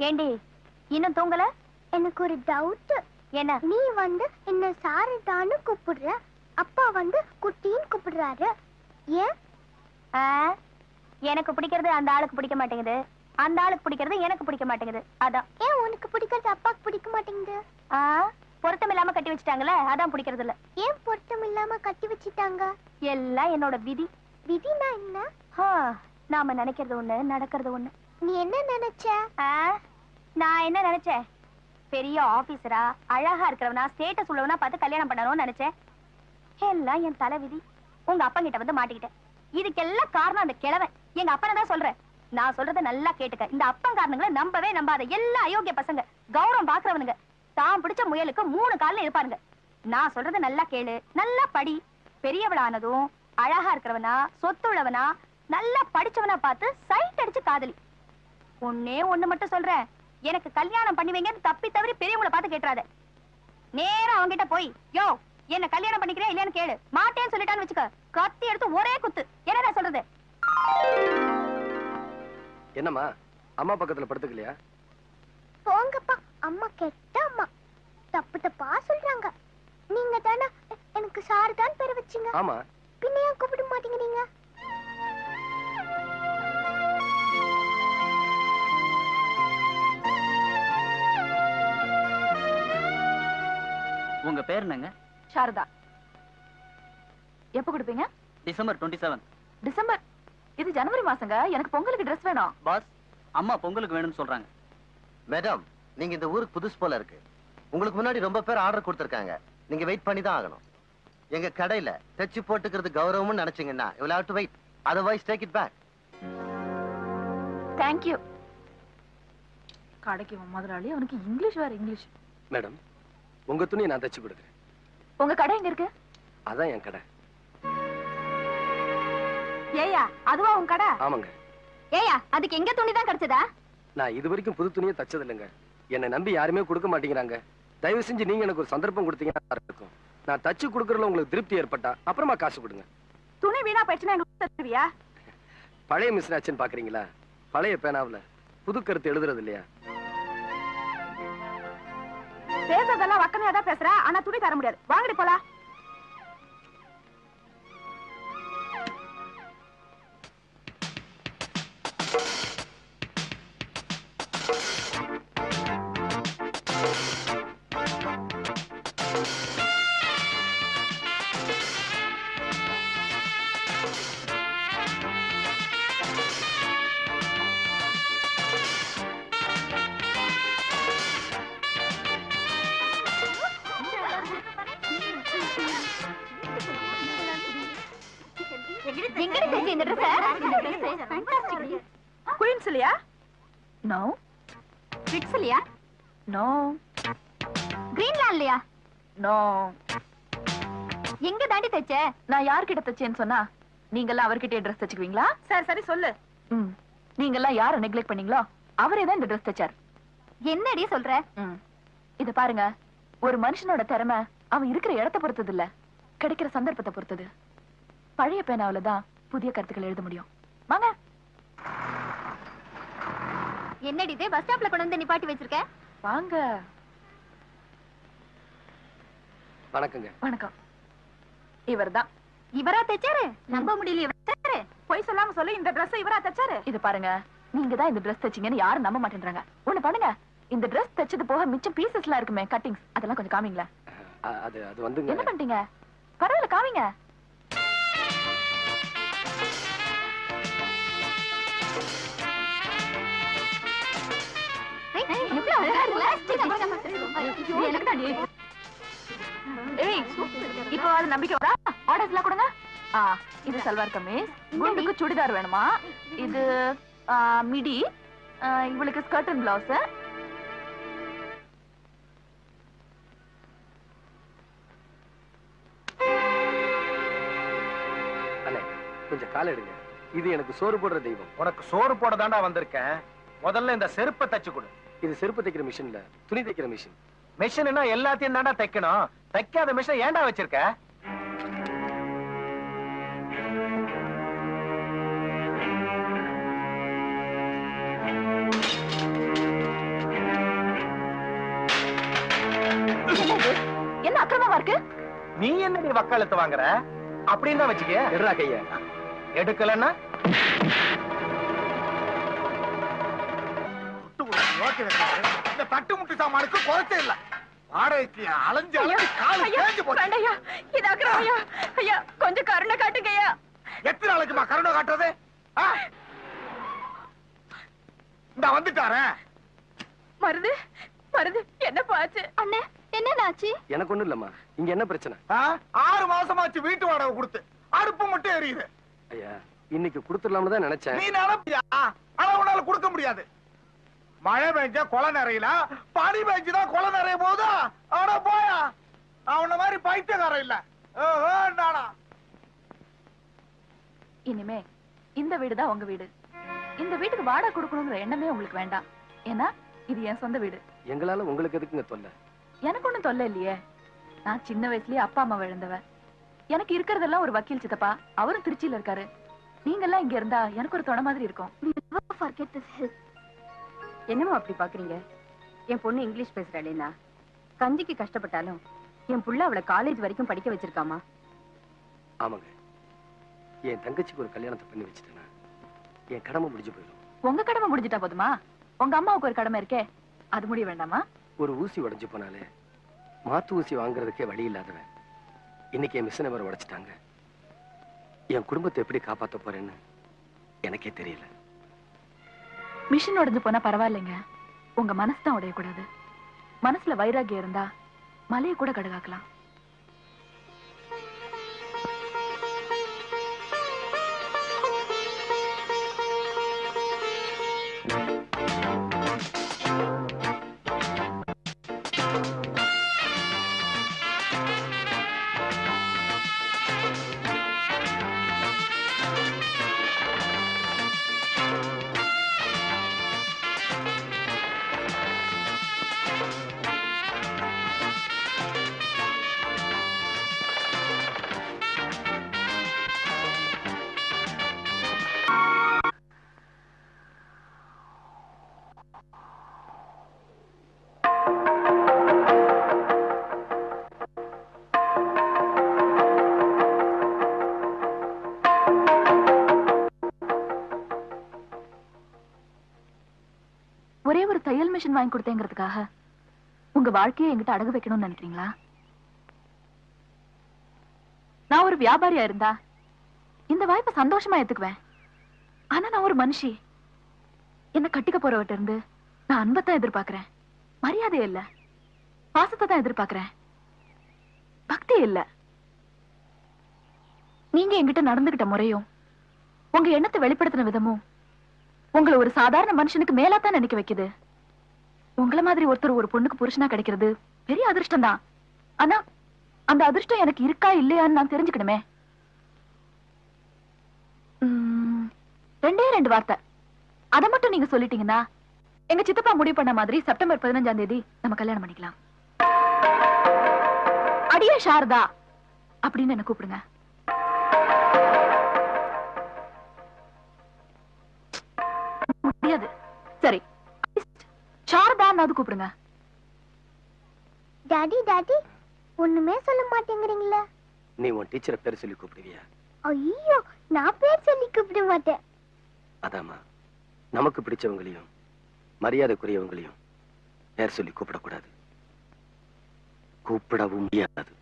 ஏண்டி இன்னும் தூங்கல? எனக்கு ஒரு டவுட். என்ன? நீ வந்து என்ன சாரதான்னு கூப்பிடுற, அப்பா வந்து குட்டின்னு கூப்பிடுறாரு. ஏன்? எனக்கு பிடிக்கிறது அந்த ஆளுக்கு பிடிக்க மாட்டேங்குது, அந்த ஆளுக்கு பிடிக்கிறது எனக்கு பிடிக்க மாட்டேங்குது. அதான். ஏன் உனக்கு பிடிக்கிறது அப்பாக்கு பிடிக்க மாட்டேங்குது? பொருத்தம் இல்லாம கட்டி வச்சுட்டாங்களே, அதான் பிடிக்கிறது இல்ல. ஏன் பொருத்தம் இல்லாம கட்டி வச்சுட்டாங்க? எல்லாம் என்னோட விதி. விதினா என்ன? நாம நினைக்கிறது ஒண்ணு, நடக்கிறது ஒண்ணு. நீ என்ன நினைச்ச? நான் என்ன நினைச்சேன்? பெரிய ஆபீசரா, அழகா இருக்கிறவனா, ஸ்டேட்டஸ் உள்ளவனா பார்த்து கல்யாணம் பண்ணணும்னு நினைச்சேன். எல்லாம் என் தலை விதி. உங்க அப்பா கிட்ட வந்து மாட்டிக்கிட்டேன். இதுக்கெல்லாம் காரணம் அந்த கிழவன். எங்க அப்பனை தான் சொல்றேன். நான் சொல்றத நல்லா கேட்டுக்க. இந்த அப்பன் காரணங்களை நம்பவே நம்பாத. எல்லா அயோக்கிய பசங்க, கௌரவம் பாக்குறவனுங்க, தான் பிடிச்ச முயலுக்கு 3 கால்ல இருப்பாருங்க. நான் சொல்றத நல்லா கேளு, நல்லா படி. பெரியவளானதும் அழகா இருக்கிறவனா, சொத்து உள்ளவனா, நல்லா படிச்சவனா பார்த்து சைட் அடிச்சு காதலி. ஒண்ணே ஒண்ணு மட்டும் சொல்றேன், எனக்கு கல்யாணம் பண்ணி வைங்கன்னு தப்பி தவறி பெரியவங்களை பார்த்து கேட்டுறாத. நேரா அவங்கிட்ட போய், யோ என்ன கல்யாணம் பண்ணிக்கிறேன் இல்லையான்னு கேளு. மாட்டேன்னு சொல்லிட்டான்னு வச்சுக்க, கத்தி எடுத்து ஒரே குத்து. என்னடா சொல்றது? என்னம்மா, அம்மா பக்கத்துல படுத்துக்கலையா? போங்கப்பா, அம்மா கெட்ட அம்மா. தப்பு தப்பா சொல்றாங்க. நீங்க தானே எனக்கு சாரதான் பேர் வச்சீங்க. ஆமா. பின்ன ஏன் கூப்பிட மாட்டீங்க நீங்க? உங்க பேர் என்னங்க? சாரதா. எப்ப கொடுப்பீங்க? டிசம்பர் 27. டிசம்பர்? இது ஜனவரி மாசங்க. எனக்கு பொங்கலுக்கு ட்ரெஸ் வேணும். பாஸ், அம்மா பொங்கலுக்கு வேணும்னு சொல்றாங்க. மேடம், நீங்க இந்த ஊருக்கு புதுசு போல இருக்கு. உங்களுக்கு முன்னாடி ரொம்ப பேர் ஆர்டர் கொடுத்திருக்காங்க. நீங்க வெயிட் பண்ணி தான் ஆகணும். எங்க கடையில தச்சு போட்டுக்கிறது கௌரவம்னு நினைச்சீங்கன்னா you will have to wait. Otherwise take it back. Thank you. கடைக்கு முதலாளி, அவனுக்கு இங்கிலீஷ் வேற இங்கிலீஷ். மேடம், உங்க துணியை நான் தச்சு கொடுக்குறேன். உங்க கடை எங்க இருக்கு? அதான் என் கடை. ஏயா, அதுவா உன் கடை? ஆமாங்க. ஏயா, அதுக்கு எங்க துணி தான் கிடைச்சதா? நான் இது வரைக்கும் புது துணியை தச்சது இல்லைங்க. என்னை நம்பி யாருமே கொடுக்க மாட்டேங்கிறாங்க. தயவு செஞ்சு நீங்க எனக்கு ஒரு சந்தர்ப்பம் கொடுத்தீங்கன்னா இருக்கும். நான் தச்சு கொடுக்கறதுல உங்களுக்கு திருப்தி ஏற்பட்டா அப்புறமா காசு கொடுங்க. துணி வீணா போயிடுச்சுன்னா எங்களுக்கு தருவியா? பழைய மிஷின் ஆச்சுன்னு பாக்குறீங்களா? பழைய பேனாவுல புது கருத்து எழுதுறது இல்லையா? பேசுறதெல்லாம் வக்கனையா தான் பேசுற, ஆனா துணி தர முடியாது. வாங்கடி போலாம். குயின்ஸ்லியா? நோ. பிட்ஸ்லியா? நோ. கிரீன்லாண்ட்லயா? நோ. எங்க தாண்டி தச்ச? நான் யார்கிட்ட தச்சேன்னு சொன்னா நீங்கெல்லாம் அவர்கிட்டயே ட்ரெஸ் தச்சுக்குவீங்களா? சரி சரி சொல்லு. நீங்கெல்லாம் யாரை நெக்லெக்ட் பண்ணீங்களோ அவரே தான் இந்த ட்ரெஸ் தச்சார். என்னடி சொல்ற? இது பாருங்க, ஒரு மனுஷனோட திறமை அவன் இருக்கிற இடத்தை பொறுத்தது இல்ல, கிடைக்கிற சந்தர்ப்பத்தை பொறுத்தது. பழைய பேனாவில தான் புதிய கருத்துக்கள் எழுத முடியும். வாங்க. என்னடி இது பஸ் ஸ்டாப்ல கொண்டு வந்து நிப்பாட்டி வச்சிருக்க? வாங்க. வணக்கங்க. வணக்கம். இவர்தான். இவரா தச்சாரு? நம்ப முடியல. இவரா? போய் சொல்லாம சொல்லு, இந்த Dress இவரா தச்சாரு? இது பாருங்க, நீங்க தான் இந்த Dress தச்சீங்கன்னு யாரும் நம்ப மாட்டேன்றாங்க. ஒண்ணு பண்ணுங்க, இந்த Dress தச்சது போக மிச்சம் பீசஸ்லாம் இருக்குமே, கட்டிங்ஸ், அதெல்லாம் கொஞ்சம் காமிங்களா? அது வந்துங்க. என்ன பண்ணிட்டீங்க? பரவாயில்ல, காமிங்க. இப்போ அது நம்பிக்கை வரா? ஆர்டர்ஸ்லாம் கொடுங்க. இது சல்வார் கமீஸ், குண்டுக்கு சுடிதார் வேணுமா? இது மிடி, இவளுக்கு ஸ்கர்ட் அண்ட் பிளவுஸ். அண்ணே, கொஞ்சம் கால் எடுங்க. இது எனக்கு சோறு போடுற தெய்வம். உனக்கு சோறு போட தாண்டா வந்திருக்கேன். முதல்ல இந்த செருப்பை தச்சு கொடு. இது செருப்பு தைக்கிற மிஷின் இல்ல, துணி தைக்கிற மிஷின். மிஷின்னா எல்லாத்தையும் தாண்டா தைக்கணும். தைக்காத மிஷின் ஏன்டா வச்சிருக்க? அசிங்கமா இருக்கு. நீ என்னடி வக்காலத்து வாங்குற? அப்படின்னு வச்சுக்க. எடுறா கைய. எடுக்கலன்னா இந்த தட்டு முட்டு சாமானுக்கு குறைச்சே இல்ல. வாடகைக்கு அலைஞ்சு அலைஞ்சு காலு தேஞ்சு போச்சு. வேண்டாயா, இதாக்குறோம் ஐயா. ஐயா கொஞ்சம் கருணை காட்டுங்க ஐயா. எத்தனை நாளைக்குமா கருணை காட்டுறது? இந்த வந்துட்டாரேன். மருது மருது என்ன பாச்சு? அண்ணே என்னன்னாச்சு? எனக்கு ஒண்ணும் இல்லம்மா. இங்க என்ன பிரச்சனை? 6 மாசமாச்சு வீட்டு வாடகை கொடுத்து அடுப்பு மட்டும் எரியுது. ஐயா இன்னைக்கு கொடுத்துடலாம்னு தான் நினைச்சேன். நீ நினைப்பியா? ஆனா உன்னால கொடுக்க முடியாது. மழை பெஞ்ச கொலை நிறையல, பனி பெஞ்சுதான் கொலை நிறைய போதா? ஆனா போயா, அவன மாதிரி பைத்தியக்காரன் இல்ல. நானா இனிமே இந்த வீடுதான் உங்க வீடு. இந்த வீட்டுக்கு வாடகை கொடுக்கணுங்கிற எண்ணமே உங்களுக்கு வேண்டாம். ஏன்னா இது என் சொந்த வீடு. எங்களால உங்களுக்கு எதுக்குங்க தொல்லை? எனக்கு ஒண்ணும் தொல்லை இல்லையே. நான் சின்ன வயசுலயே அப்பா அம்மா இழந்தவன். எனக்கு இருக்கிறதெல்லாம் ஒரு வக்கீல் சித்தப்பா, அவரும் திருச்சியில இருக்காரு. நீங்க எல்லாம் இங்க இருந்தா எனக்கு ஒரு துணை மாதிரி இருக்கும். என்னமோ அப்படி பாக்குறீங்க? என் பொண்ணு இங்கிலீஷ் பேசுறாளேனா, கஞ்சிக்கு கஷ்டப்பட்டாலும் என் புள்ள அவளை காலேஜ் வரைக்கும் படிக்க வச்சிருக்காமா. ஆமாங்க, என் தங்கச்சிக்கு ஒரு கல்யாணத்தை பண்ணி வச்சுட்டேன்னா என் கடமை முடிஞ்சு போயிடும். உங்க கடமை முடிஞ்சிட்டா போதுமா? உங்க அம்மாவுக்கு ஒரு கடமை இருக்கே, அது முடிய வேண்டாமா? ஒரு ஊசி உடைஞ்சு போனாலே மாத்து ஊசி வாங்குறதுக்கே வழி இல்லாதவன் இன்னைக்கு என் மிஷினை வர உடைச்சிட்டாங்க. என் குடும்பத்தை எப்படி காப்பாத்த போறேன்னு எனக்கே தெரியல. மிஷின் உடைஞ்சு போனா பரவாயில்லைங்க, உங்க மனசு தான் உடையக்கூடாது. மனசுல வைராகியம் இருந்தா மலையை கூட கடுகாக்கலாம். ஒரே ஒரு தையல் மிஷின் வாங்கி கொடுத்தேங்கிறதுக்காக உங்க வாழ்க்கையை என்கிட்ட அடகு வைக்கணும்னு நினைக்கிறீங்களா? நான் ஒரு வியாபாரியா இருந்தா இந்த வாய்ப்பை சந்தோஷமா ஏத்துக்குவேன். ஆனா நான் ஒரு மனுஷி. என்ன கட்டிக்க போறவட்ட இருந்து நான் அன்பத்தான் எதிர்பார்க்கிறேன், மரியாதை இல்ல. பாசத்தை தான் எதிர்பார்க்கிறேன், பக்தி இல்ல. நீங்க என்கிட்ட நடந்துகிட்ட முறையும் உங்க எண்ணத்தை வெளிப்படுத்தின விதமும் உங்களை ஒரு சாதாரண மனுஷனுக்கு மேலாத்தான் நினைக்க வைக்குது. உங்களை மாதிரி ஒருத்தர் ஒரு பொண்ணுக்கு புருஷனா கிடைக்கிறது பெரிய அதிர்ஷ்டம் தான். ஆனா அந்த அதிர்ஷ்டம் எனக்கு இருக்கா இல்லையான்னு நான் தெரிஞ்சுக்கணுமே. 2 வார்த்தை அதை மட்டும் நீங்க சொல்லிட்டீங்கன்னா எங்க சித்தப்பா முடிவு பண்ண மாதிரி செப்டம்பர் 15ஆம் தேதி நம்ம கல்யாணம் பண்ணிக்கலாம். அடியே சாரதா அப்படின்னு என்ன கூப்பிடுங்க. முடியாது. சரி, சாரதான்னு கூப்பிடுங்க. டாடி டாடி ஒண்ணுமே சொல்ல மாட்டேங்கிறீங்களா? நீ உன் டீச்சரை பேர் சொல்லி கூப்பிடுவியா? ஐயோ, நான் பேர் சொல்லி கூப்பிட மாட்டேன். அதாமா, நமக்கு பிடிச்சவங்களையும் மரியாதைக்குரியவங்களையும் பேர் சொல்லி கூப்பிடக்கூடாது, கூப்பிடவும் முடியாது.